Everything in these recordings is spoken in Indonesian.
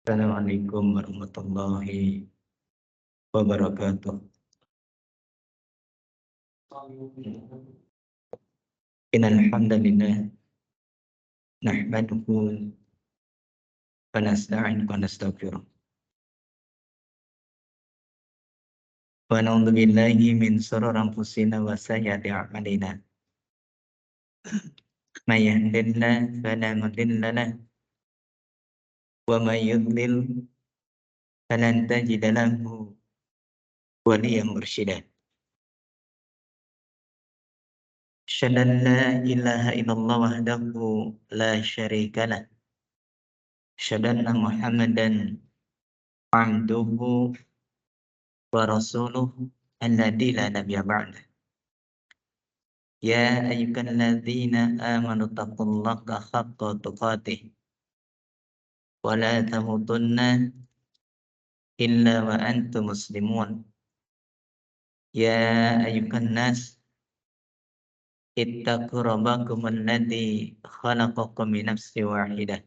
Assalamualaikum warahmatullahi wabarakatuh. Innal hamdalillah nahmaduhu wa nasta'inuhu wa nastaghfiruh. Wa na'udzu billahi min shururi anfusina wa sayyiati a'malina. May yahdihillahu fala mudilla lahu wa may yudlil falan tajida lahu waliyyan mursyida. Asyhadu an la ilaha illallah wahdahu la syarika lah. Asyhadu anna Muhammadan abduhu wa rasuluhu alladzi la nabiyya ba'dah. Ya ayyuhalladzina amanu taqullaha haqqa tuqatih wa la tamutunna illa wa antum muslimun. Ya ayyuhan nas ittaqu rabbakum alladzi khalaqakum min nafsin wahidah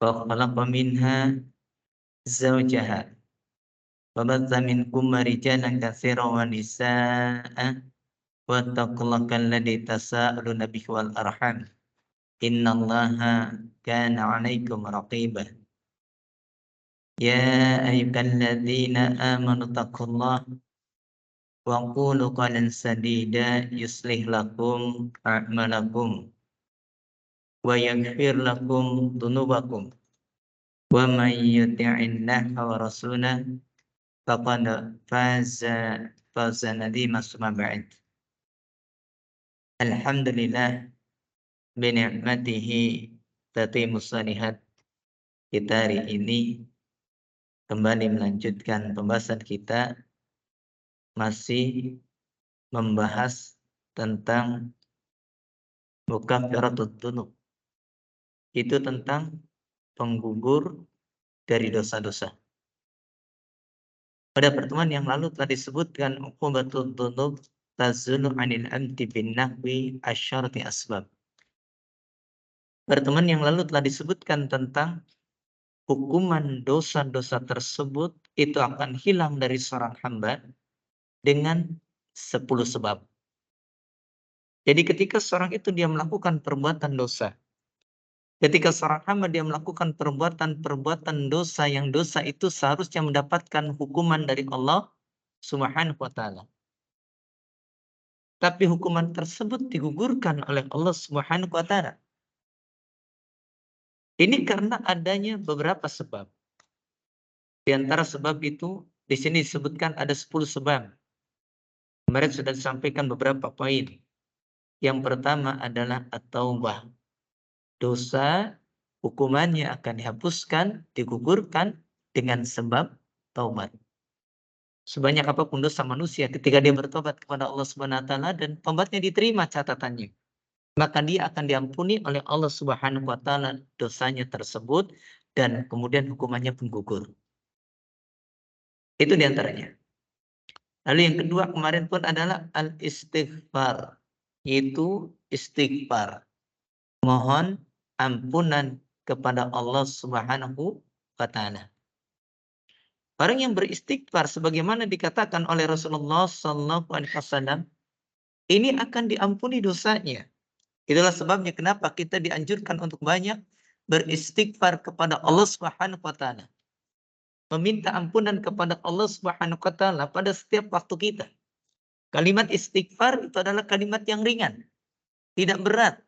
wa khalaqa minha zawjaha wa batha minkum rijalan katsiran wa nisaa'a wattaqullaha alladzi tasaaluna bihi wal arham innallaha kana 'alaikum raqiba. Ya ayyuhalladzina amanu taqullaha wa qulu qawlan sadida yuslih lakum a'malakum wa yaghfir lakum dhunubakum wa may yuti'illaha wa rasulahu faqad faza fawzan 'azima. Amma ba'd. Alhamdulillah bi ni'matihi tatimmus shalihat. Kita hari ini kembali melanjutkan pembahasan kita, masih membahas tentang mukaffiratut dzunub. Itu tentang penggugur dari dosa-dosa. Pada pertemuan yang lalu telah disebutkan uqubatut dzunub tazulu 'anil 'abdi bin nahwi asyarati asbab. Pertemuan yang lalu telah disebutkan tentang hukuman dosa-dosa tersebut itu akan hilang dari seorang hamba dengan 10 sebab. Jadi ketika seorang itu dia melakukan perbuatan dosa, ketika seorang hamba dia melakukan perbuatan dosa, yang dosa itu seharusnya mendapatkan hukuman dari Allah Subhanahu wa taala. Tapi hukuman tersebut digugurkan oleh Allah Subhanahu wa taala. Ini karena adanya beberapa sebab. Di antara sebab itu di sini disebutkan ada 10 sebab. Kemarin sudah disampaikan beberapa poin. Yang pertama adalah at-taubah. Dosa hukumannya akan dihapuskan, digugurkan dengan sebab taubat. Sebanyak apapun dosa manusia, ketika dia bertobat kepada Allah Subhanahu wa taala dan taubatnya diterima catatannya, maka dia akan diampuni oleh Allah Subhanahu wa taala dosanya tersebut dan kemudian hukumannya pun gugur. Itu diantaranya. Lalu yang kedua kemarin pun adalah al-istighfar. Yaitu istighfar. Mohon ampunan kepada Allah Subhanahu wa Ta'ala. Orang yang beristighfar sebagaimana dikatakan oleh Rasulullah sallallahu alaihi wasallam, ini akan diampuni dosanya. Itulah sebabnya kenapa kita dianjurkan untuk banyak beristighfar kepada Allah Subhanahu wa Ta'ala. Meminta ampunan kepada Allah Subhanahu wa Ta'ala pada setiap waktu kita. Kalimat istighfar itu adalah kalimat yang ringan, tidak berat.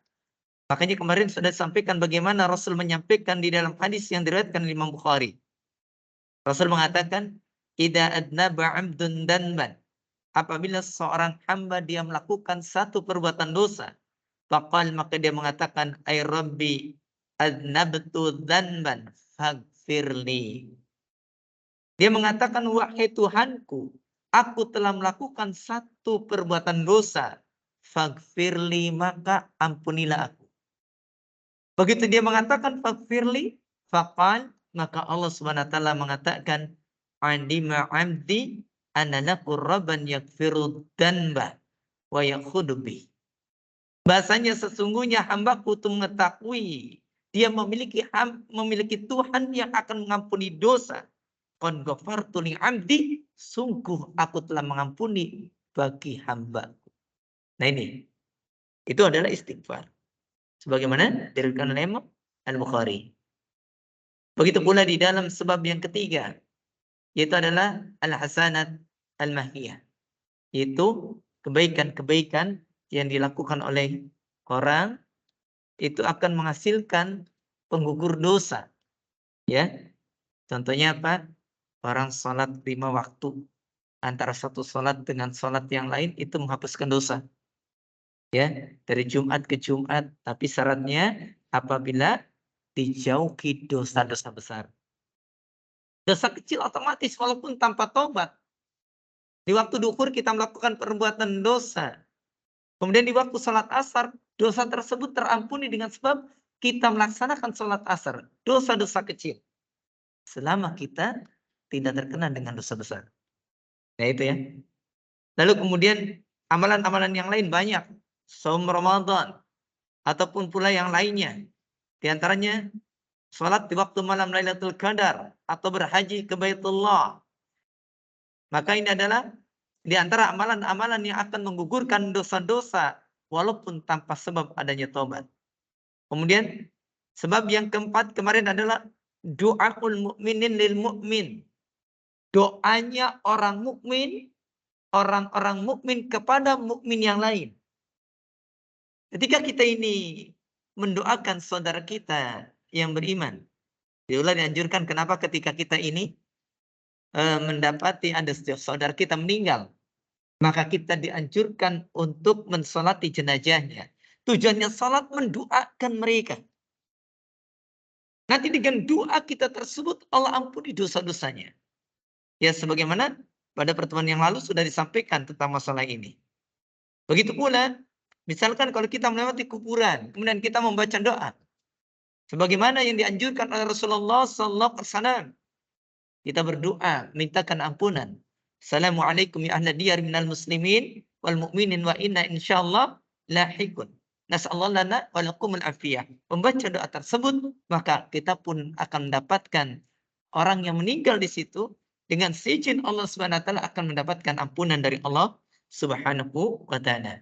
Makanya kemarin sudah disampaikan bagaimana Rasul menyampaikan di dalam hadis yang diriwayatkan oleh Imam Bukhari. Rasul mengatakan, "Idza adnaba 'abdun danban." Apabila seorang hamba dia melakukan satu perbuatan dosa, faqal maka dia mengatakan, "Ai Rabbi adnabtu dzanban faghfirli." Dia mengatakan, "Wahai Tuhanku, aku telah melakukan satu perbuatan dosa. Faghfirli maka ampunilah aku." Begitu dia mengatakan faghfirli, faqal maka Allah Subhanahu wa taala mengatakan, "Alima 'abdi anna lahu rabban yaghfiru dzanba wa yakhudhu bi." Bahasanya sesungguhnya hambaku itu mengetahui dia memiliki Tuhan yang akan mengampuni dosa. Qad ghafartu li 'abdi, sungguh aku telah mengampuni bagi hambaku. Nah ini, itu adalah istighfar. Sebagaimana diriwayatkan oleh Imam Al-Bukhari. Begitu pula di dalam sebab yang ketiga, yaitu adalah al-hasanat al-mahiyah. Yaitu kebaikan-kebaikan yang dilakukan oleh orang itu akan menghasilkan penggugur dosa. Ya, contohnya apa? Orang sholat 5 waktu. Antara satu sholat dengan sholat yang lain itu menghapuskan dosa. Ya, dari Jumat ke Jumat. Tapi syaratnya apabila dijauhi dosa-dosa besar. Dosa kecil otomatis walaupun tanpa tobat. Di waktu duhur kita melakukan perbuatan dosa. Kemudian di waktu sholat asar, dosa tersebut terampuni dengan sebab kita melaksanakan sholat asar. Dosa-dosa kecil. Selama kita tidak terkena dengan dosa besar. Nah itu ya. Lalu kemudian amalan-amalan yang lain banyak. Saum Ramadan. Ataupun pula yang lainnya. Di antaranya sholat di waktu malam Lailatul Qadar. Atau berhaji ke Baitullah. Maka ini adalah di antara amalan-amalan yang akan menggugurkan dosa-dosa. Walaupun tanpa sebab adanya tobat. Kemudian sebab yang keempat kemarin adalah doaul mukminin lil mukmin. Doanya orang mukmin, orang-orang mukmin kepada mukmin yang lain. Ketika kita ini mendoakan saudara kita yang beriman, diulang dianjurkan kenapa ketika kita ini mendapati ada saudara kita meninggal, maka kita dianjurkan untuk mensolati jenazahnya. Tujuannya salat mendoakan mereka. Nanti dengan doa kita tersebut Allah ampuni dosa-dosanya. Ya sebagaimana pada pertemuan yang lalu sudah disampaikan tentang masalah ini. Begitu pula, misalkan kalau kita melewati kuburan, kemudian kita membaca doa. Sebagaimana yang dianjurkan oleh Rasulullah SAW. Kita berdoa, mintakan ampunan. Assalamualaikum ya ahla diyar minal muslimin wal mu'minin wa inna insyaallah lahikun. Nas'allahu lana wa lakumul afiyah. Membaca doa tersebut, maka kita pun akan mendapatkan orang yang meninggal di situ dengan seizin Allah Subhanahu wa taala akan mendapatkan ampunan dari Allah Subhanahu wa taala.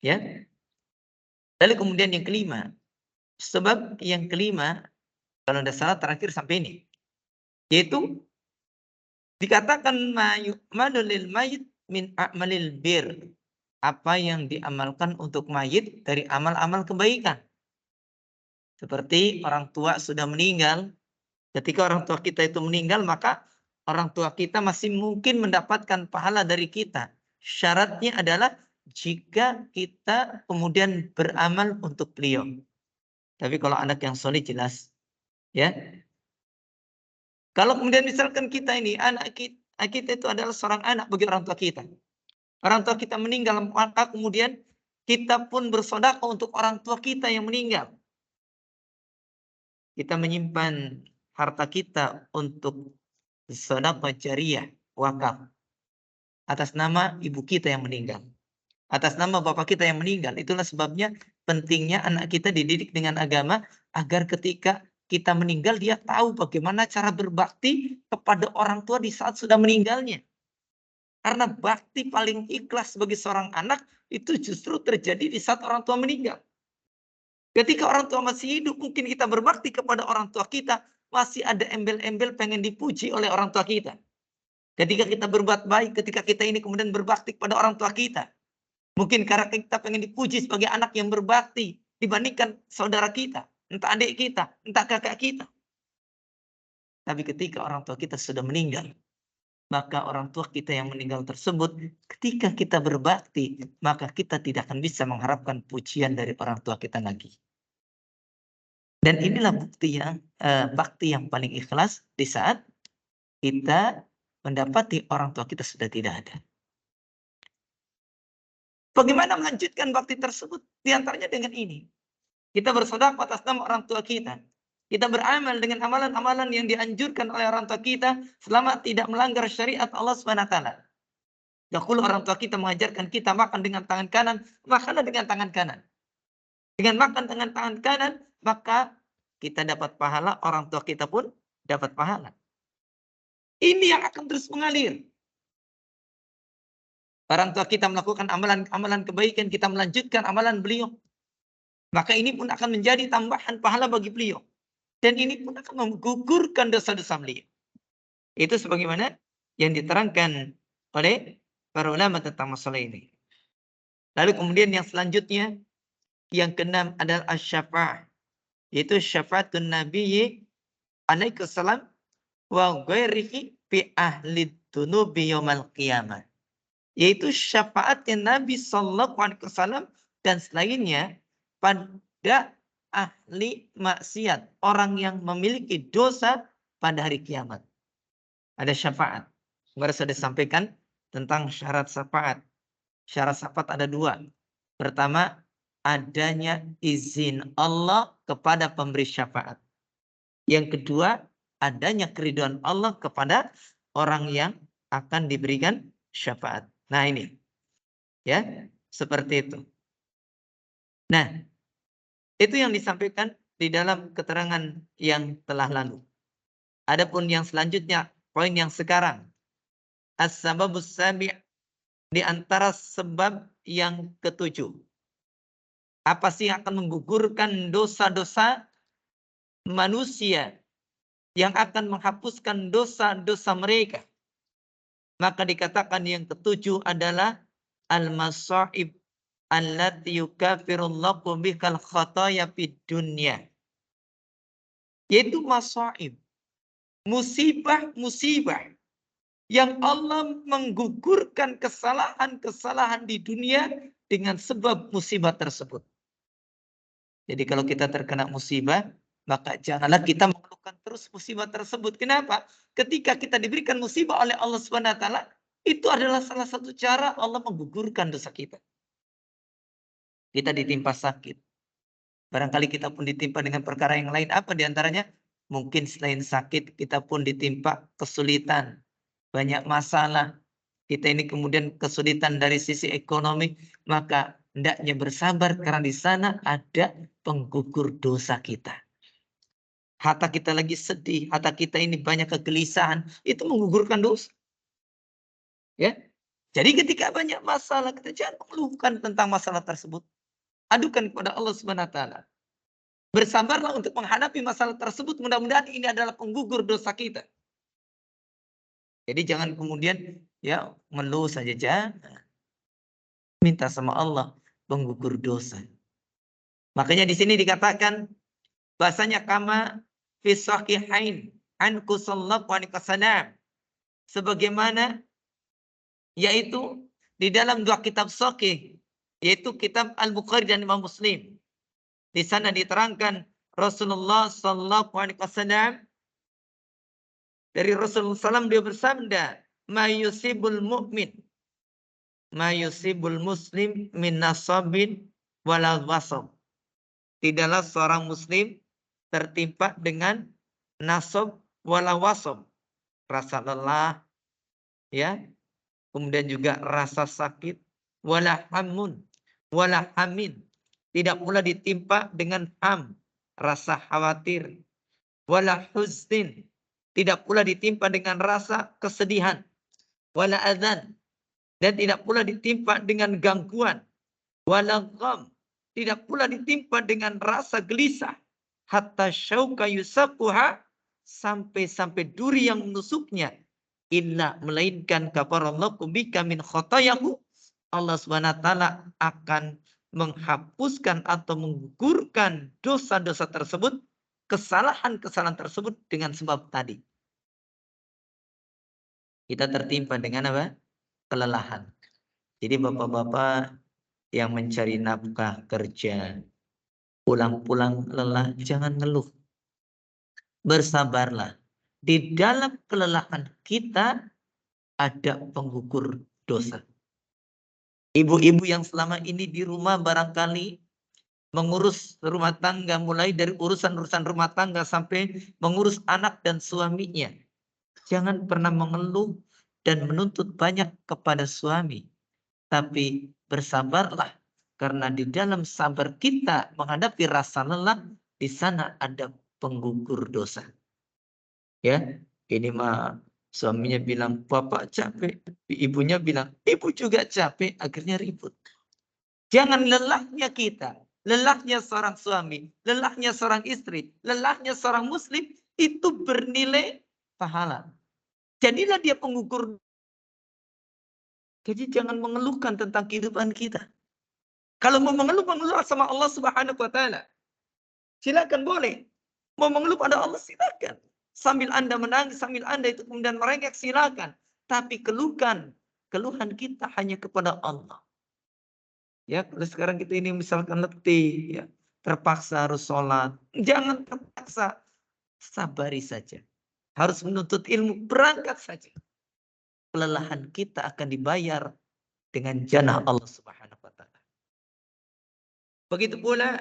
Ya. Lalu kemudian yang kelima, sebab yang kelima kalau tidak salah terakhir sampai ini, yaitu dikatakan manulil mayit min a'malil bir. Apa yang diamalkan untuk mayit dari amal-amal kebaikan. Seperti orang tua sudah meninggal. Ketika orang tua kita itu meninggal, maka orang tua kita masih mungkin mendapatkan pahala dari kita. Syaratnya adalah jika kita kemudian beramal untuk beliau. Tapi kalau anak yang soleh jelas. Ya. Kalau kemudian misalkan kita ini, anak kita itu adalah seorang anak bagi orang tua kita. Orang tua kita meninggal, maka kemudian kita pun bersedekah untuk orang tua kita yang meninggal. Kita menyimpan harta kita untuk sedekah jariyah, wakaf, atas nama ibu kita yang meninggal, atas nama bapak kita yang meninggal. Itulah sebabnya pentingnya anak kita dididik dengan agama, agar ketika kita meninggal dia tahu bagaimana cara berbakti kepada orang tua di saat sudah meninggalnya. Karena bakti paling ikhlas bagi seorang anak itu justru terjadi di saat orang tua meninggal. Ketika orang tua masih hidup, mungkin kita berbakti kepada orang tua kita, masih ada embel-embel pengen dipuji oleh orang tua kita. Ketika kita berbuat baik, ketika kita ini kemudian berbakti kepada orang tua kita, mungkin karena kita pengen dipuji sebagai anak yang berbakti dibandingkan saudara kita, entah adik kita, entah kakak kita. Tapi ketika orang tua kita sudah meninggal, maka orang tua kita yang meninggal tersebut, ketika kita berbakti, maka kita tidak akan bisa mengharapkan pujian dari orang tua kita lagi. Dan inilah bakti yang paling ikhlas di saat kita mendapati orang tua kita sudah tidak ada. Bagaimana melanjutkan bakti tersebut? Di antaranya dengan ini. Kita bersedekah atas nama orang tua kita. Kita beramal dengan amalan-amalan yang dianjurkan oleh orang tua kita selama tidak melanggar syariat Allah SWT. Dahulu orang tua kita mengajarkan kita makan dengan tangan kanan, makanlah dengan tangan kanan. Dengan makan dengan tangan kanan, maka kita dapat pahala, orang tua kita pun dapat pahala. Ini yang akan terus mengalir. Orang tua kita melakukan amalan kebaikan, kita melanjutkan amalan beliau. Maka ini pun akan menjadi tambahan pahala bagi beliau. Dan ini pun akan menggugurkan dosa-dosa beliau. Itu sebagaimana yang diterangkan oleh para ulama tentang masalah ini. Lalu kemudian yang selanjutnya, yang keenam adalah asy-syafa'ah. Yaitu syafaatun nabiyyi alaihi salam wa ghairihi fi ahli dunubi yaumal qiyamah. Yaitu syafaatnya Nabi sallallahu alaihi wasallam dan selainnya pada ahli maksiat, orang yang memiliki dosa pada hari kiamat. Ada syafaat. Kemarin sudah disampaikan tentang syarat syafaat. Syarat syafaat ada dua. Pertama, adanya izin Allah kepada pemberi syafaat. Yang kedua, adanya keridhaan Allah kepada orang yang akan diberikan syafaat. Nah ini, ya, seperti itu. Nah, itu yang disampaikan di dalam keterangan yang telah lalu. Adapun yang selanjutnya, poin yang sekarang, as-sababus sabi' di antara sebab yang ketujuh. Apa sih yang akan menggugurkan dosa-dosa manusia, yang akan menghapuskan dosa-dosa mereka? Maka dikatakan yang ketujuh adalah al-masaib allati yukafirullahu bihal khataya fid dunya. Yaitu masaib, musibah-musibah yang Allah menggugurkan kesalahan-kesalahan di dunia dengan sebab musibah tersebut. Jadi kalau kita terkena musibah, maka janganlah kita mengeluhkan terus musibah tersebut. Kenapa? Ketika kita diberikan musibah oleh Allah SWT, itu adalah salah satu cara Allah menggugurkan dosa kita. Kita ditimpa sakit. Barangkali kita pun ditimpa dengan perkara yang lain. Apa diantaranya? Mungkin selain sakit, kita pun ditimpa kesulitan. Banyak masalah. Kita ini kemudian kesulitan dari sisi ekonomi. Maka hendaknya bersabar karena di sana ada penggugur dosa kita. Harta kita lagi sedih, harta kita ini banyak kegelisahan, itu menggugurkan dosa. Ya. Jadi ketika banyak masalah, kita jangan mengeluhkan tentang masalah tersebut. Adukan kepada Allah SWT. Bersabarlah untuk menghadapi masalah tersebut. Mudah-mudahan ini adalah penggugur dosa kita. Jadi jangan kemudian ya mengeluh saja, jangan. Minta sama Allah penggugur dosa. Makanya di sini dikatakan bahasanya kama fi sahihain anku sallallahu alaihi wasallam, sebagaimana yaitu di dalam dua kitab sahih, yaitu kitab Al-Bukhari dan Imam Muslim. Di sana diterangkan Rasulullah sallallahu alaihi wasallam, dari Rasulullah SAW dia bersabda, ma yusibul mu'min ma yusibul muslim min nasabin wala wasab. Tidaklah seorang muslim tertimpa dengan nasab wala wasab, rasa lelah, ya, kemudian juga rasa sakit, wala hamun, wala hamin. Tidak pula ditimpa dengan ham, rasa khawatir, wala huznin. Tidak pula ditimpa dengan rasa kesedihan, wala adzan. Dan tidak pula ditimpa dengan gangguan, wala gham. Tidak pula ditimpa dengan rasa gelisah. Hatta syauka yusaquha, sampai duri yang menusuknya. Illa, melainkan kafarallahu bika min khotayahu. Allah SWT akan menghapuskan atau menggugurkan dosa-dosa tersebut, kesalahan-kesalahan tersebut dengan sebab tadi. Kita tertimpa dengan apa? Kelelahan. Jadi bapak-bapak yang mencari nafkah kerja, pulang-pulang lelah, jangan ngeluh. Bersabarlah. Di dalam kelelahan kita ada penggugur dosa. Ibu-ibu yang selama ini di rumah barangkali mengurus rumah tangga, mulai dari urusan-urusan rumah tangga sampai mengurus anak dan suaminya. Jangan pernah mengeluh dan menuntut banyak kepada suami. Tapi bersabarlah, karena di dalam sabar kita menghadapi rasa lelah, di sana ada penggugur dosa. Ya, ini mah suaminya bilang, "Bapak capek." Ibunya bilang, "Ibu juga capek." Akhirnya ribut. Jangan lelahnya kita, lelahnya seorang suami, lelahnya seorang istri, lelahnya seorang muslim itu bernilai pahala. Jadilah dia penggugur. Jadi jangan mengeluhkan tentang kehidupan kita. Kalau mau mengeluh, mengeluh sama Allah Subhanahu wa taala. Silakan boleh. Mau mengeluh pada Allah silakan. Sambil Anda menangis, sambil Anda itu kemudian merengek silakan. Tapi keluhkan, keluhan kita hanya kepada Allah. Ya, kalau sekarang kita ini misalkan letih, ya, terpaksa harus sholat. Jangan terpaksa, sabari saja. Harus menuntut ilmu, berangkat saja. Kelelahan kita akan dibayar dengan jannah Allah Subhanahu wa taala. Begitu pula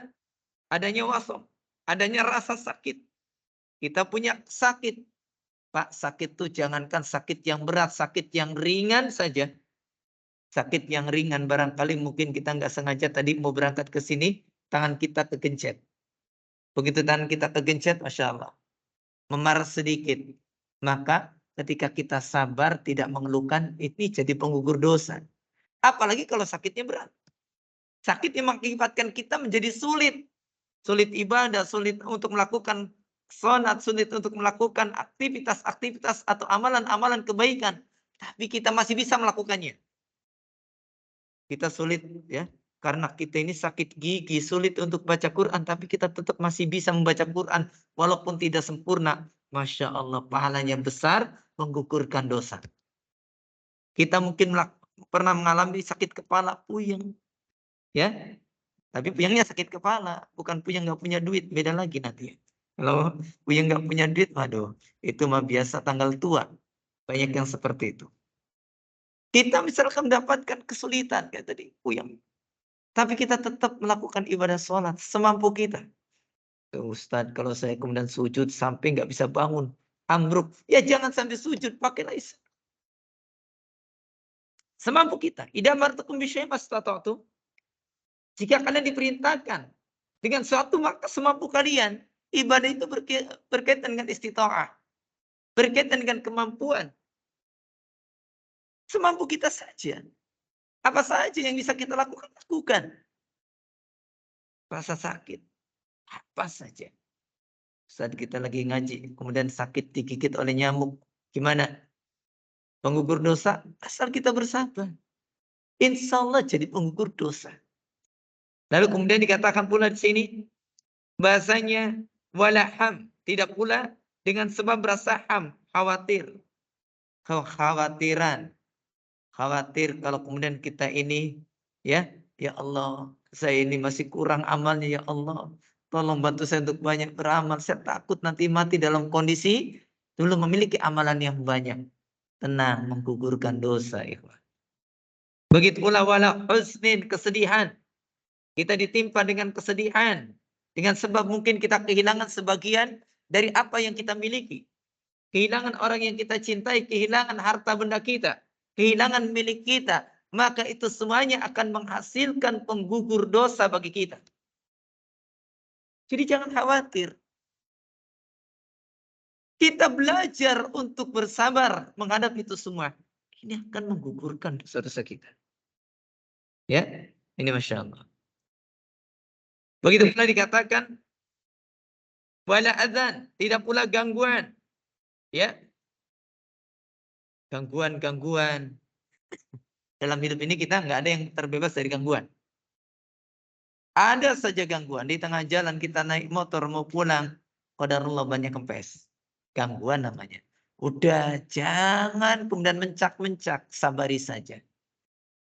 adanya wasam, adanya rasa sakit. Kita punya sakit. Pak, sakit tuh jangankan sakit yang berat, sakit yang ringan saja. Sakit yang ringan barangkali mungkin kita nggak sengaja tadi mau berangkat ke sini, tangan kita kegencet. Begitu tangan kita kegencet, Masya Allah. Memar sedikit. Maka ketika kita sabar tidak mengeluhkan, ini jadi penggugur dosa. Apalagi kalau sakitnya berat. Sakit yang mengakibatkan kita menjadi sulit. Sulit ibadah, sulit untuk melakukan sholat, sulit untuk melakukan aktivitas-aktivitas atau amalan-amalan kebaikan. Tapi kita masih bisa melakukannya. Kita sulit ya, karena kita ini sakit gigi, sulit untuk baca Quran, tapi kita tetap masih bisa membaca Quran walaupun tidak sempurna. Masya Allah, pahalanya besar, menggugurkan dosa. Kita mungkin pernah mengalami sakit kepala, puyeng, ya. Tapi puyengnya sakit kepala, bukan puyeng nggak punya duit, beda lagi nanti. Kalau puyeng nggak punya duit, waduh, itu mah biasa tanggal tua. Banyak yang seperti itu. Kita misalkan mendapatkan kesulitan kayak tadi, puyeng. Tapi kita tetap melakukan ibadah sholat semampu kita. Ustadz, kalau saya kemudian sujud sampai nggak bisa bangun, ambruk. Ya jangan sampai sujud, pakailah isya. Semampu kita. Idza martakum bisyai'in mastata'tum. Jika kalian diperintahkan dengan suatu, maka semampu kalian. Ibadah itu berkaitan dengan istita'ah. Berkaitan dengan kemampuan. Semampu kita saja. Apa saja yang bisa kita lakukan, lakukan. Rasa sakit, apa saja. Saat kita lagi ngaji, kemudian sakit digigit oleh nyamuk. Gimana? Penggugur dosa, asal kita bersabar. Insya Allah jadi penggugur dosa. Lalu kemudian dikatakan pula di sini, bahasanya walaham, tidak pula dengan sebab rasa ham, khawatir. Kekhawatiran. Khawatir kalau kemudian kita ini, ya Allah, saya ini masih kurang amalnya, ya Allah. Tolong bantu saya untuk banyak beramal. Saya takut nanti mati dalam kondisi dulu memiliki amalan yang banyak. Tenang, menggugurkan dosa. Ikhwan. Begitu pula wala husnin, kesedihan. Kita ditimpa dengan kesedihan. Dengan sebab mungkin kita kehilangan sebagian dari apa yang kita miliki. kehilangan orang yang kita cintai, kehilangan harta benda kita, kehilangan milik kita, maka itu semuanya akan menghasilkan penggugur dosa bagi kita. Jadi jangan khawatir. Kita belajar untuk bersabar menghadapi itu semua. Ini akan menggugurkan dosa-dosa kita. Ya, ini Masya Allah. Begitu pula dikatakan, wala adzan, tidak pula gangguan. Ya, gangguan-gangguan. Dalam hidup ini kita nggak ada yang terbebas dari gangguan. Ada saja gangguan. Di tengah jalan kita naik motor mau pulang, qadarullah banyak kempes. Gangguan namanya. Udah jangan kemudian mencak-mencak, sabari saja.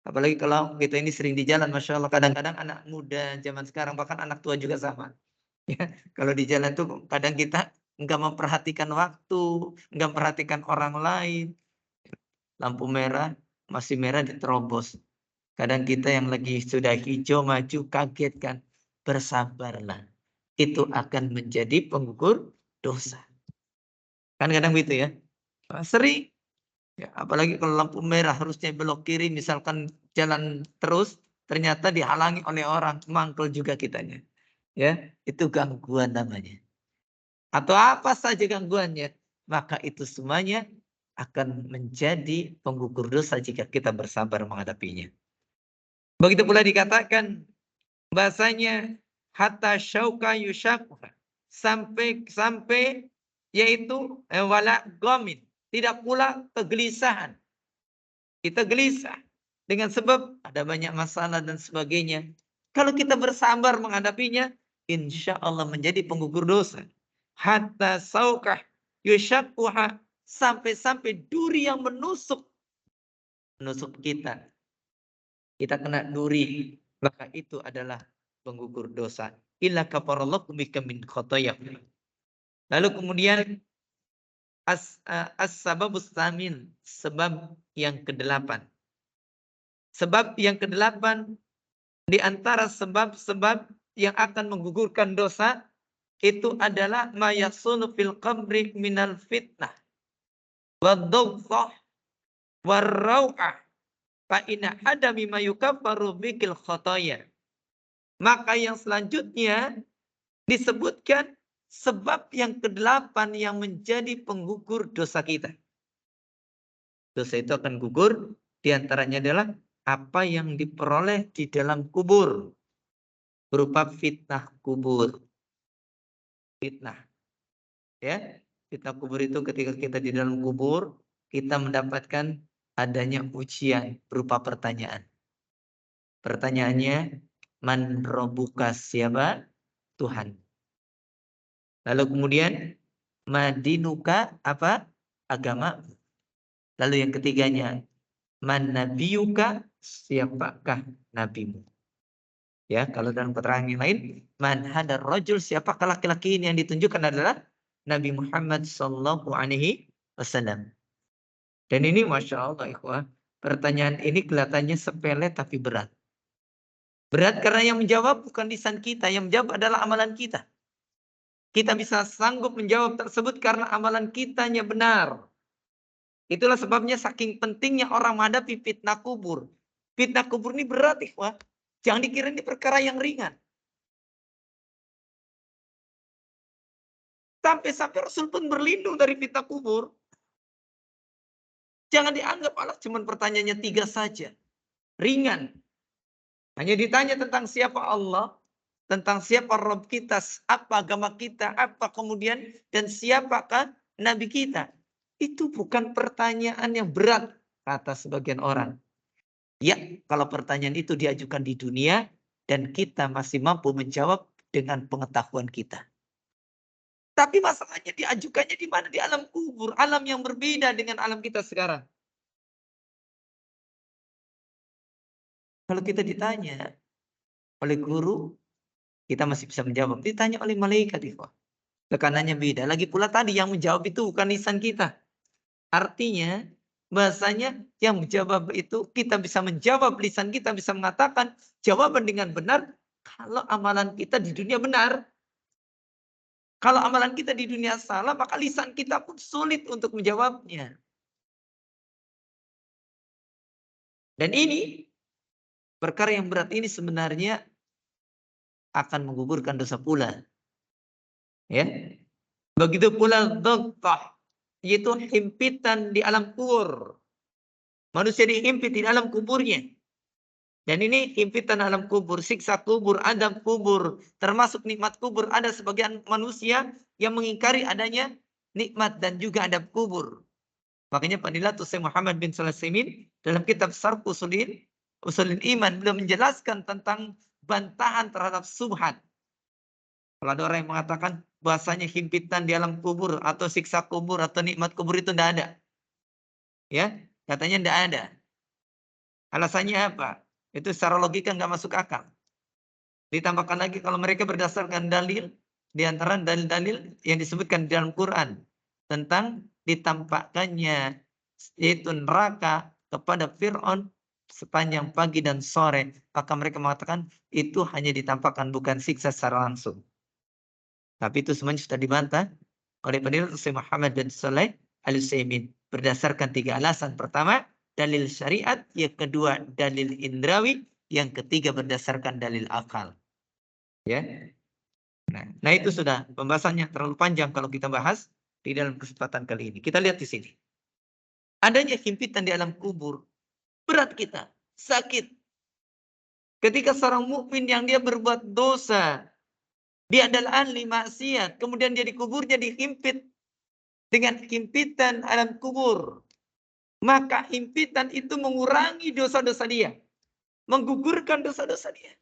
Apalagi kalau kita ini sering di jalan, Masya Allah. Kadang-kadang anak muda zaman sekarang, bahkan anak tua juga sama. Ya, kalau di jalan tuh kadang kita nggak memperhatikan waktu, nggak memperhatikan orang lain. Lampu merah, masih merah diterobos. Kadang kita yang lagi sudah hijau maju kaget kan. Bersabarlah. Itu akan menjadi penggugur dosa. Kan kadang gitu ya. Sering. Ya, apalagi kalau lampu merah harusnya belok kiri, misalkan jalan terus, ternyata dihalangi oleh orang, mangkel juga kitanya. Ya, itu gangguan namanya. Atau apa saja gangguannya, maka itu semuanya akan menjadi penggugur dosa jika kita bersabar menghadapinya. Begitu pula dikatakan bahasanya hatta syauka yusyaqqa, sampai yaitu wala ghamin, tidak pula kegelisahan. Kita gelisah dengan sebab ada banyak masalah dan sebagainya. Kalau kita bersabar menghadapinya, insya Allah menjadi penggugur dosa. Hatta saukah yusyaqquha, sampai-sampai duri yang menusuk kita. Kita kena duri, maka itu adalah penggugur dosa. Illa kafarallahu bika min khotoyakum. Lalu kemudian as-sababus tsamin, sebab yang kedelapan. Sebab yang kedelapan di antara sebab-sebab yang akan menggugurkan dosa itu adalah mayasunu fil qabri minal fitnah wadh-dhawqah war-rau'ah fa inna ada mimma yukaffaru bikil khotoya. Maka yang selanjutnya disebutkan sebab yang kedelapan yang menjadi penggugur dosa kita. Dosa itu akan gugur, diantaranya adalah apa yang diperoleh di dalam kubur. Berupa fitnah kubur. Fitnah. Ya, fitnah kubur itu ketika kita di dalam kubur, kita mendapatkan adanya ujian berupa pertanyaan. Pertanyaannya, man robuka, siapa Tuhan? Lalu kemudian, madinuka, apa? Agama. Lalu yang ketiganya, man nabiyuka, siapakah nabimu? Ya, kalau dalam keterangan yang lain, man hadar rajul, siapakah laki-laki ini yang ditunjukkan adalah Nabi Muhammad sallallahu alaihi wasallam. Dan ini Masya Allah, ikhwah, pertanyaan ini kelihatannya sepele tapi berat. Berat karena yang menjawab bukan lisan kita, yang menjawab adalah amalan kita. Kita bisa sanggup menjawab tersebut karena amalan kitanya benar. Itulah sebabnya saking pentingnya orang menghadapi fitnah kubur. Fitnah kubur ini berat, ikhwah. Jangan dikira ini perkara yang ringan. Sampai-sampai Rasul pun berlindung dari fitnah kubur. Jangan dianggap Allah cuma pertanyaannya 3 saja. Ringan. Hanya ditanya tentang siapa Allah, tentang siapa Rabb kita, apa agama kita, apa kemudian, dan siapakah Nabi kita. Itu bukan pertanyaan yang berat, kata sebagian orang. Ya, kalau pertanyaan itu diajukan di dunia, dan kita masih mampu menjawab dengan pengetahuan kita. Tapi masalahnya diajukannya di mana? Di alam kubur, alam yang berbeda dengan alam kita sekarang. Kalau kita ditanya oleh guru, kita masih bisa menjawab. Ditanya oleh malaikat, tekanannya beda. Lagi pula tadi yang menjawab itu bukan lisan kita. Artinya, bahasanya yang menjawab itu kita bisa menjawab, lisan kita bisa mengatakan jawaban dengan benar kalau amalan kita di dunia benar. Kalau amalan kita di dunia salah, maka lisan kita pun sulit untuk menjawabnya. Dan ini, perkara yang berat ini sebenarnya akan menggugurkan dosa pula. Ya. Begitu pula dhaghah, yaitu himpitan di alam kubur. Manusia dihimpit di dalam kuburnya. Dan ini himpitan alam kubur, siksa kubur, adab kubur, termasuk nikmat kubur. Ada sebagian manusia yang mengingkari adanya nikmat dan juga adab kubur. Makanya Fadilatul Syekh Muhammad bin Shalih Al Utsaimin dalam kitab Syarh Ushulul Iman beliau menjelaskan tentang bantahan terhadap subhat. Kalau ada orang yang mengatakan bahasanya himpitan di alam kubur atau siksa kubur atau nikmat kubur itu tidak ada. Ya, katanya tidak ada. Alasannya apa? Itu secara logika nggak masuk akal. Ditambahkan lagi kalau mereka berdasarkan dalil, di antara dalil-dalil yang disebutkan di dalam Quran tentang ditampakkannya yaitu neraka kepada Fir'aun sepanjang pagi dan sore, maka mereka mengatakan itu hanya ditampakkan, bukan siksa secara langsung. Tapi itu semuanya sudah dibantah oleh peneliti Syekh Muhammad bin Shalih Al Utsaimin berdasarkan 3 alasan. Pertama, dalil syariat, yang kedua dalil indrawi, yang ketiga berdasarkan dalil akal. Ya. Nah itu sudah pembahasannya terlalu panjang kalau kita bahas di dalam kesempatan kali ini. Kita lihat di sini. Adanya himpitan di alam kubur, berat kita, sakit. Ketika seorang mukmin yang dia berbuat dosa, dia adalah ahli maksiat, kemudian dia dikuburnya dihimpit dengan himpitan alam kubur. Maka himpitan itu mengurangi dosa-dosa dia. Menggugurkan dosa-dosa dia.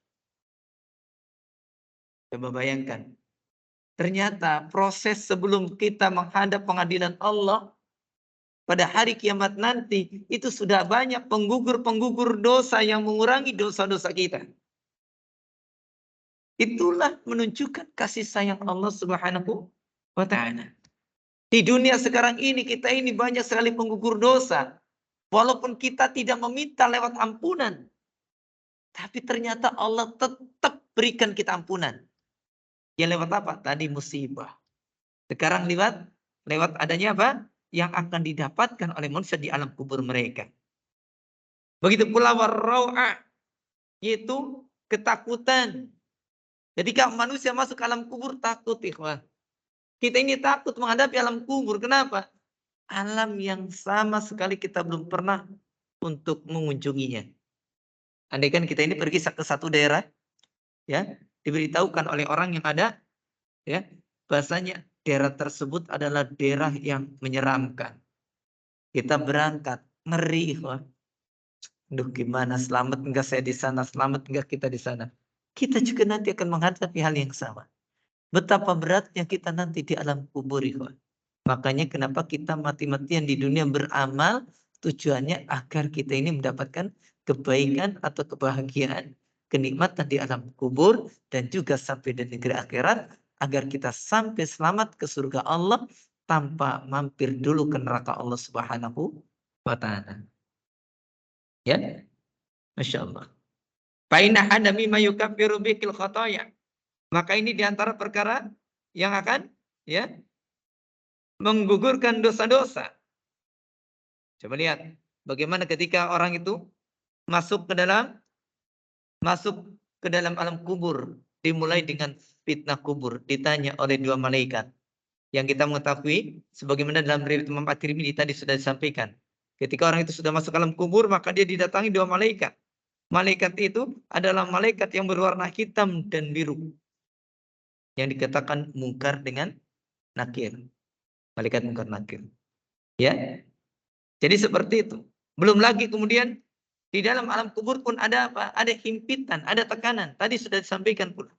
Coba bayangkan. Ternyata proses sebelum kita menghadap pengadilan Allah pada hari kiamat nanti, itu sudah banyak penggugur-penggugur dosa yang mengurangi dosa-dosa kita. Itulah menunjukkan kasih sayang Allah Subhanahu wa ta'ala. Di dunia sekarang ini, kita ini banyak sekali penggugur dosa. Walaupun kita tidak meminta lewat ampunan. Tapi ternyata Allah tetap berikan kita ampunan. Ya lewat apa? Tadi musibah. Sekarang lewat adanya apa? Yang akan didapatkan oleh manusia di alam kubur mereka. Begitu pula warrau'ah, yaitu ketakutan. Ketika manusia masuk ke alam kubur, takut, ikhwan. Kita ini takut menghadapi alam kubur. Kenapa? Alam yang sama sekali kita belum pernah untuk mengunjunginya. Andaikan kita ini pergi ke satu daerah, ya, diberitahukan oleh orang yang ada, ya, bahasanya daerah tersebut adalah daerah yang menyeramkan. Kita berangkat, ngeri, ikhwan. Duh, gimana, selamat enggak saya di sana, selamat enggak kita di sana. Kita juga nanti akan menghadapi hal yang sama. Betapa beratnya kita nanti di alam kubur, ikhwan. Makanya kenapa kita mati-matian di dunia beramal, tujuannya agar kita ini mendapatkan kebaikan atau kebahagiaan, kenikmatan di alam kubur, dan juga sampai di negeri akhirat, agar kita sampai selamat ke surga Allah tanpa mampir dulu ke neraka Allah Subhanahu wa ta'ala. Ya, Masya Allah. Fa'inna hada mimma yukaffiru bihil khotoya. Maka ini diantara perkara yang akan, ya, menggugurkan dosa-dosa. Coba lihat bagaimana ketika orang itu masuk ke dalam alam kubur, dimulai dengan fitnah kubur, ditanya oleh 2 malaikat. Yang kita mengetahui sebagaimana dalam riwayat Imam At-Tirmidzi tadi sudah disampaikan. Ketika orang itu sudah masuk alam kubur, maka dia didatangi 2 malaikat. Malaikat itu adalah malaikat yang berwarna hitam dan biru. Yang dikatakan mungkar dengan nakir. Malaikat mungkar nakir. Ya. Jadi seperti itu. Belum lagi kemudian di dalam alam kubur pun ada apa? Ada himpitan, ada tekanan. Tadi sudah disampaikan pula.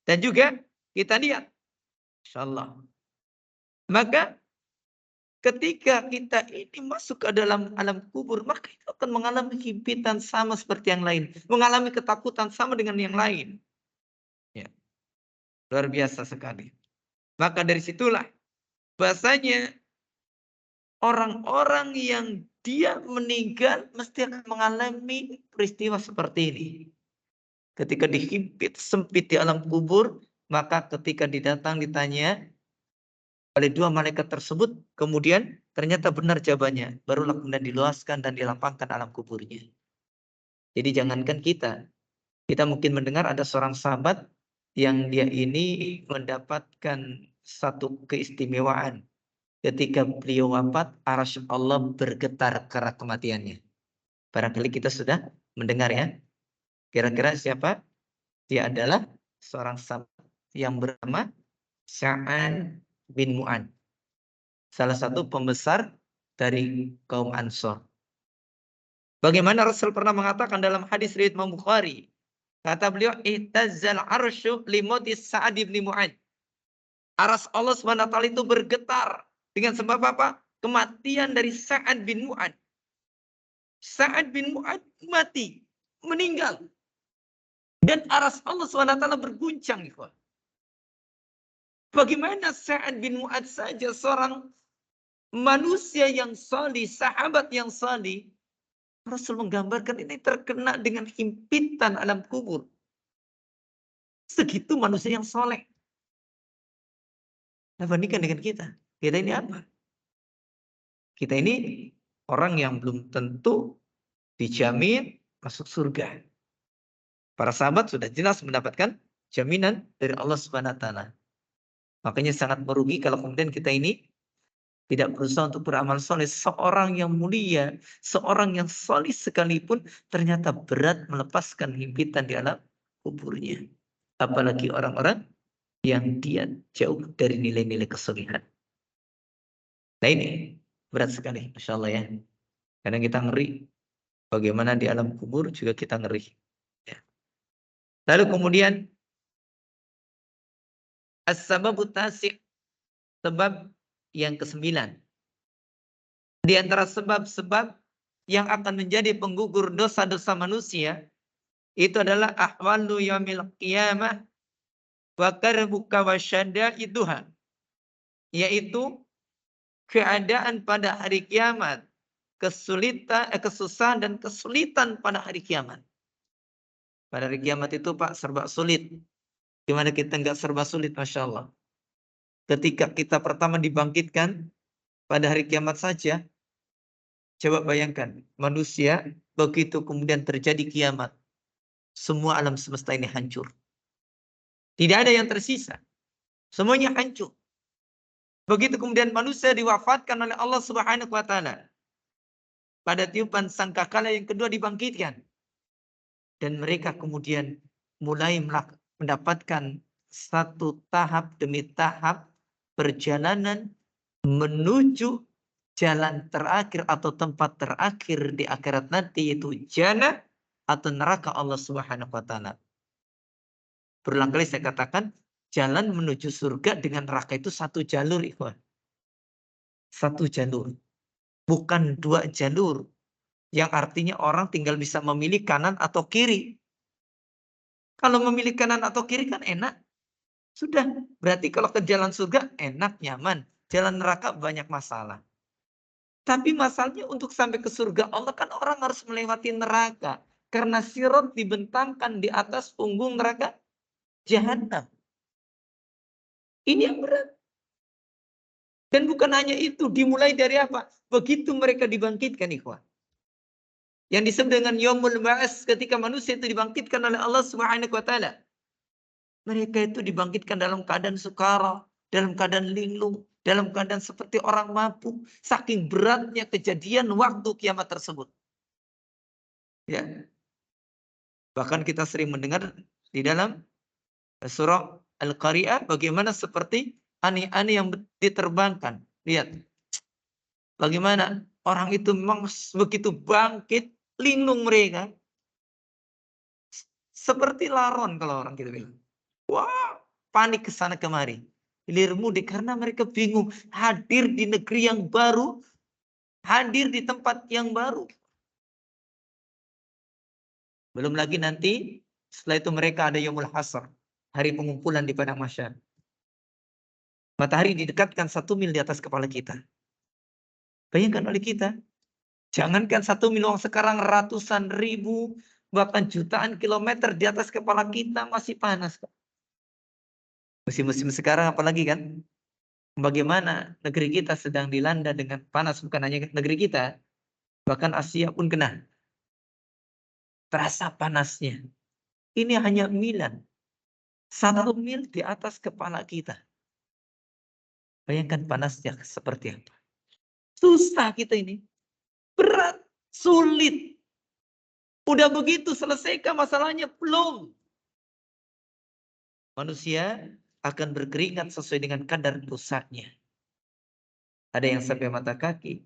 Dan juga kita lihat. Insyaallah. Maka ketika kita ini masuk ke dalam alam kubur, maka itu akan mengalami himpitan sama seperti yang lain. Mengalami ketakutan sama dengan yang lain. Ya. Luar biasa sekali. Maka dari situlah bahasanya orang-orang yang dia meninggal mesti akan mengalami peristiwa seperti ini. Ketika dihimpit sempit di alam kubur, maka ketika ditanya oleh dua malaikat tersebut, kemudian ternyata benar jawabannya, barulah kemudian diluaskan dan dilapangkan alam kuburnya. Jadi jangankan kita mungkin mendengar ada seorang sahabat yang dia ini mendapatkan satu keistimewaan. Ketika beliau wafat, arsy Allah bergetar karena kematiannya. Barangkali kita sudah mendengar ya. Kira-kira siapa? Dia adalah seorang sahabat yang bernama Sa'ad bin Mu'ad. Salah satu pembesar dari kaum Ansor. Bagaimana Rasul pernah mengatakan dalam hadis riwayat Imam Bukhari. Kata beliau, ihtazzal arsyu limauti Sa'ad bin Mu'ad. Aras Allah SWT itu bergetar dengan sebab apa? Kematian dari Sa'ad bin Mu'ad. Sa'ad bin Mu'ad mati, meninggal. Dan aras Allah SWT berguncang. Bagaimana Sa'ad bin Mu'ad saja seorang manusia yang salih, sahabat yang salih. Rasul menggambarkan ini terkena dengan himpitan alam kubur. Segitu manusia yang soleh. Nah, bandingkan dengan kita. Kita ini apa? Kita ini orang yang belum tentu dijamin masuk surga. Para sahabat sudah jelas mendapatkan jaminan dari Allah Subhanahu wa taala. Makanya sangat merugi kalau kemudian kita ini tidak berusaha untuk beramal soleh. Seorang yang mulia, seorang yang soleh sekalipun ternyata berat melepaskan himpitan di alam kuburnya. Apalagi orang-orang yang dia jauh dari nilai-nilai kesolehan. Nah ini berat sekali, Masya Allah ya. Kadang kita ngeri. Bagaimana di alam kubur juga kita ngeri. Ya. Lalu kemudian as-sababu tasik, sebab yang ke-9. Di antara sebab-sebab yang akan menjadi penggugur dosa-dosa manusia itu adalah ahwalu yaumil qiyamah wa karbuka wa syada'iduha, yaitu keadaan pada hari kiamat, kesusahan dan kesulitan pada hari kiamat. Pada hari kiamat itu Pak serba sulit. Gimana kita nggak serba sulit, Masya Allah. Ketika kita pertama dibangkitkan pada hari kiamat saja, coba bayangkan manusia begitu kemudian terjadi kiamat, semua alam semesta ini hancur. Tidak ada yang tersisa. Semuanya hancur. Begitu kemudian manusia diwafatkan oleh Allah Subhanahu wa taala. Pada tiupan sangkakala yang kedua dibangkitkan. Dan mereka kemudian mulai mendapatkan satu tahap demi tahap perjalanan menuju jalan terakhir atau tempat terakhir di akhirat nanti, yaitu jannah atau neraka Allah Subhanahu wa taala. Berulang kali saya katakan, jalan menuju surga dengan neraka itu satu jalur, ikhwan. Satu jalur. Bukan dua jalur. Yang artinya orang tinggal bisa memilih kanan atau kiri. Kalau memilih kanan atau kiri kan enak. Sudah. Berarti kalau ke jalan surga enak, nyaman. Jalan neraka banyak masalah. Tapi masalahnya untuk sampai ke surga Allah kan orang harus melewati neraka. Karena sirat dibentangkan di atas punggung neraka jahanam. Ini yang berat. Dan bukan hanya itu, dimulai dari apa? Begitu mereka dibangkitkan, ikhwan. Yang disebut dengan Yaumul Ba'ats, ketika manusia itu dibangkitkan oleh Allah Subhanahu wa taala. Mereka itu dibangkitkan dalam keadaan sukara, dalam keadaan linglung, dalam keadaan seperti orang mabuk, saking beratnya kejadian waktu kiamat tersebut. Ya. Bahkan kita sering mendengar di dalam surah Al-Qari'ah bagaimana seperti ani-ani yang diterbangkan. Lihat. Bagaimana orang itu memang begitu bangkit, linglung mereka. Seperti laron kalau orang kita bilang. Wah, panik ke sana kemari. Hilir mudik karena mereka bingung. Hadir di negeri yang baru, hadir di tempat yang baru. Belum lagi nanti, setelah itu mereka ada Yaumul Hasr. Hari pengumpulan di padang mahsyar. Matahari didekatkan 1 mil di atas kepala kita. Bayangkan oleh kita. Jangankan 1 mil, sekarang ratusan ribu, bahkan jutaan kilometer di atas kepala kita masih panas. Musim-musim sekarang apalagi kan, bagaimana negeri kita sedang dilanda dengan panas, bukan hanya negeri kita, bahkan Asia pun kena. Terasa panasnya. Ini hanya milan. 1 mil di atas kepala kita. Bayangkan panasnya seperti apa. Susah kita ini. Berat. Sulit. Udah begitu selesaikan masalahnya? Belum. Manusia akan berkeringat sesuai dengan kadar dosanya. Ada yang sampai mata kaki.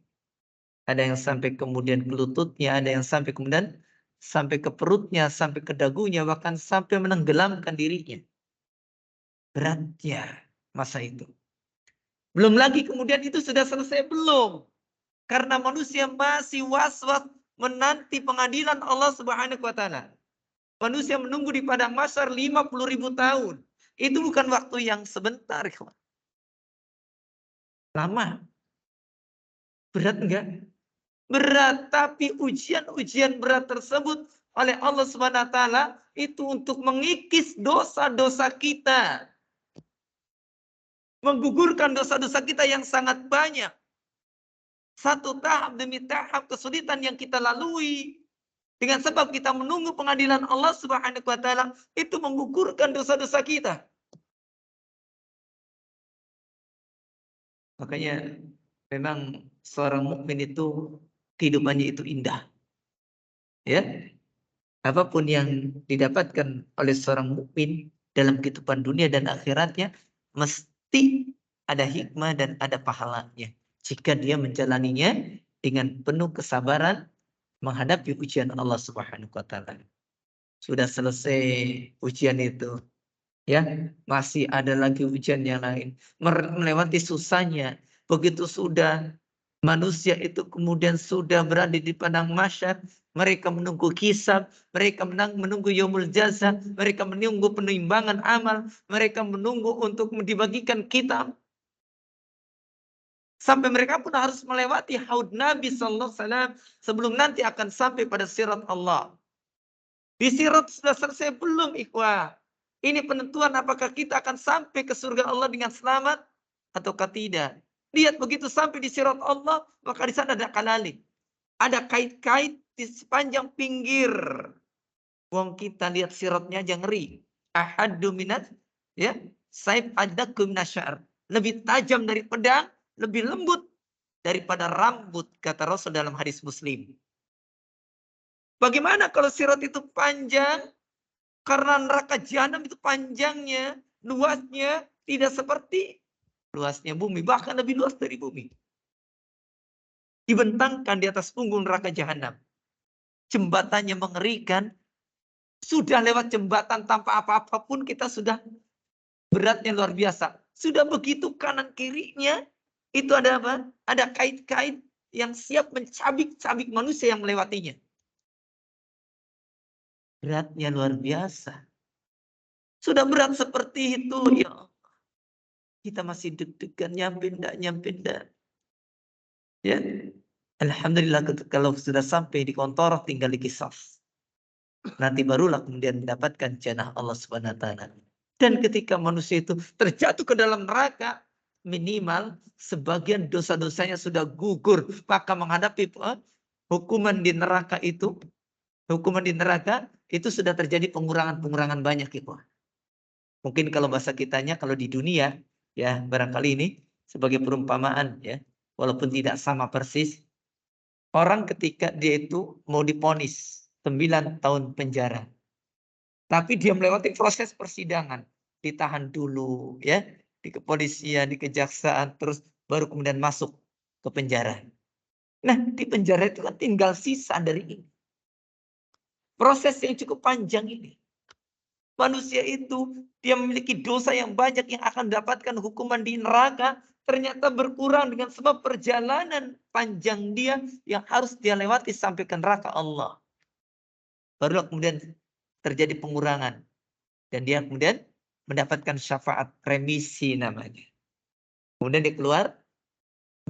Ada yang sampai kemudian ke lututnya. Ada yang sampai kemudian sampai ke perutnya. Sampai ke dagunya. Bahkan sampai menenggelamkan dirinya. Beratnya masa itu. Belum lagi kemudian itu sudah selesai belum. Karena manusia masih was-was menanti pengadilan Allah Subhanahu wa taala. Manusia menunggu di padang mahsyar 50.000 tahun. Itu bukan waktu yang sebentar, kawan. Lama. Berat enggak? Berat, tapi ujian-ujian berat tersebut oleh Allah Subhanahu wa taala itu untuk mengikis dosa-dosa kita. Menggugurkan dosa-dosa kita yang sangat banyak. Satu tahap demi tahap kesulitan yang kita lalui. Dengan sebab kita menunggu pengadilan Allah Subhanahu wa taala itu menggugurkan dosa-dosa kita. Makanya memang seorang mukmin itu kehidupannya itu indah. Ya. Apapun yang didapatkan oleh seorang mukmin dalam kehidupan dunia dan akhiratnya mesti ada hikmah dan ada pahalanya jika dia menjalaninya dengan penuh kesabaran menghadapi ujian Allah Subhanahu wa taala. Sudah selesai ujian itu, ya, masih ada lagi ujian yang lain. Melewati susahnya, begitu sudah manusia itu kemudian sudah berada di padang mahsyar, mereka menunggu hisab, mereka menunggu yaumul jaza, mereka menunggu penimbangan amal, mereka menunggu untuk dibagikan kitab. Sampai mereka pun harus melewati haud Nabi sallallahu alaihi wasallam sebelum nanti akan sampai pada sirat Allah. Di sirat sudah selesai belum, ikhwah? Ini penentuan apakah kita akan sampai ke surga Allah dengan selamat ataukah tidak. Lihat begitu sampai di sirat Allah, maka di sana ada kalalik. Ada kait-kait di sepanjang pinggir. Wong kita lihat siratnya aja ngeri. Ahaddu minat, ya, saib adakum nasyar. Lebih tajam dari pedang, lebih lembut daripada rambut, kata Rasul dalam hadis Muslim. Bagaimana kalau sirat itu panjang? Karena neraka jahanam itu panjangnya, luasnya tidak seperti luasnya bumi, bahkan lebih luas dari bumi. Dibentangkan di atas punggung neraka jahanam. Jembatannya mengerikan. Sudah lewat jembatan tanpa apa-apa pun kita sudah beratnya luar biasa. Sudah begitu kanan kirinya itu ada apa? Ada kait-kait yang siap mencabik-cabik manusia yang melewatinya. Beratnya luar biasa. Sudah berat seperti itu, ya. Kita masih deg-degan, nyampe enggak. Ya, alhamdulillah kalau sudah sampai di kontor tinggal dikisah. Nanti barulah kemudian mendapatkan jannah Allah Subhanahu wa taala. Dan ketika manusia itu terjatuh ke dalam neraka, minimal sebagian dosa-dosanya sudah gugur, maka menghadapi hukuman di neraka itu, sudah terjadi pengurangan banyak itu. Mungkin kalau bahasa kitanya kalau di dunia, ya barangkali ini sebagai perumpamaan, ya, walaupun tidak sama persis. Orang ketika dia itu mau diponis 9 tahun penjara. Tapi dia melewati proses persidangan. Ditahan dulu, ya, di kepolisian, di kejaksaan, terus baru kemudian masuk ke penjara. Nah, di penjara itu kan tinggal sisa dari ini. Proses yang cukup panjang ini. Manusia itu dia memiliki dosa yang banyak yang akan mendapatkan hukuman di neraka. Ternyata berkurang dengan sebab perjalanan panjang dia yang harus dia lewati sampai ke neraka Allah. Baru kemudian terjadi pengurangan. Dan dia kemudian mendapatkan syafaat remisi namanya. Kemudian dia keluar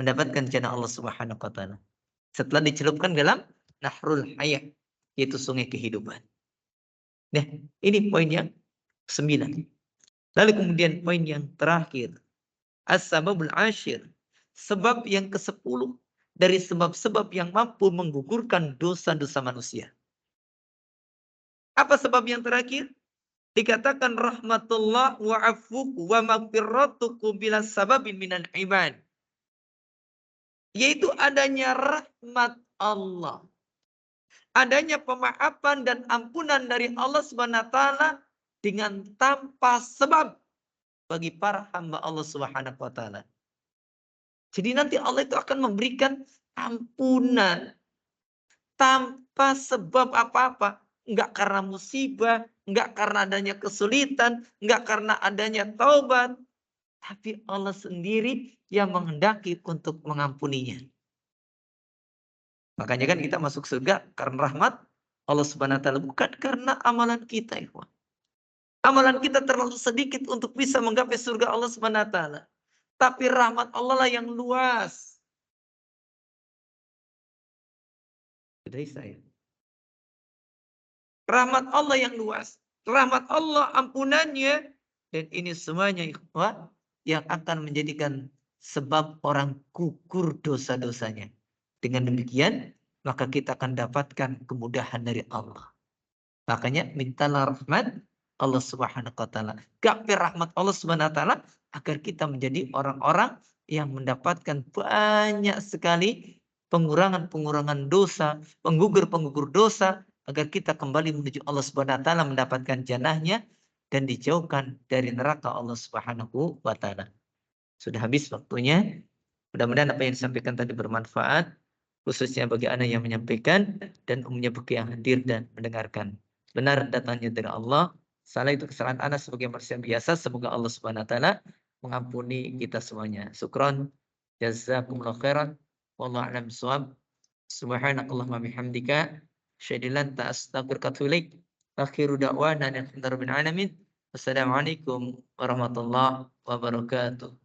mendapatkan jannah Allah Subhanahu wa taala. Setelah dicelupkan dalam Nahrul Hayat, yaitu sungai kehidupan. Nah, ini poin yang 9. Lalu kemudian poin yang terakhir, as-sababul ashir, sebab yang ke-10 dari sebab-sebab yang mampu menggugurkan dosa-dosa manusia. Apa sebab yang terakhir? Dikatakan rahmatullah wa afuku wa maghfiratuku bila sababin minal ibad. Yaitu adanya rahmat Allah. Adanya pemaafan dan ampunan dari Allah Subhanahu wa taala dengan tanpa sebab bagi para hamba Allah Subhanahu wa taala. Jadi nanti Allah itu akan memberikan ampunan tanpa sebab apa-apa. Enggak karena musibah, enggak karena adanya kesulitan, enggak karena adanya taubat. Tapi Allah sendiri yang menghendaki untuk mengampuninya. Makanya kan kita masuk surga karena rahmat Allah Subhanahu wa taala, bukan karena amalan kita, ikhwan. Amalan kita terlalu sedikit untuk bisa menggapai surga Allah Subhanahu wa taala. Tapi rahmat Allah lah yang luas. Dari saya. Rahmat Allah yang luas. Rahmat Allah ampunannya. Dan ini semuanya ikhwan yang akan menjadikan sebab orang gugur dosa-dosanya. Dengan demikian, maka kita akan dapatkan kemudahan dari Allah. Makanya mintalah rahmat Allah Subhanahu wa taala. Gapai rahmat Allah Subhanahu wa taala agar kita menjadi orang-orang yang mendapatkan banyak sekali pengurangan-pengurangan dosa, penggugur-penggugur dosa agar kita kembali menuju Allah Subhanahu wa taala mendapatkan jannahnya dan dijauhkan dari neraka Allah Subhanahu wa taala. Sudah habis waktunya. Mudah-mudahan apa yang disampaikan tadi bermanfaat khususnya bagi anak yang menyampaikan dan umumnya bagi yang hadir dan mendengarkan. Benar datangnya dari Allah, salah itu kesalahan anak sebagai manusia biasa. Semoga Allah Subhanahu wa taala mengampuni kita semuanya. Syukron, jazakumullah khairan, wallahu a'lam bishawab. Subhanakallahumma bihamdika, asyhadu an la ilaha illa anta astaghfiruka wa atubu ilaik. Akhiru da'wana alhamdulillahi rabbil alamin. Wassalamualaikum warahmatullahi wabarakatuh.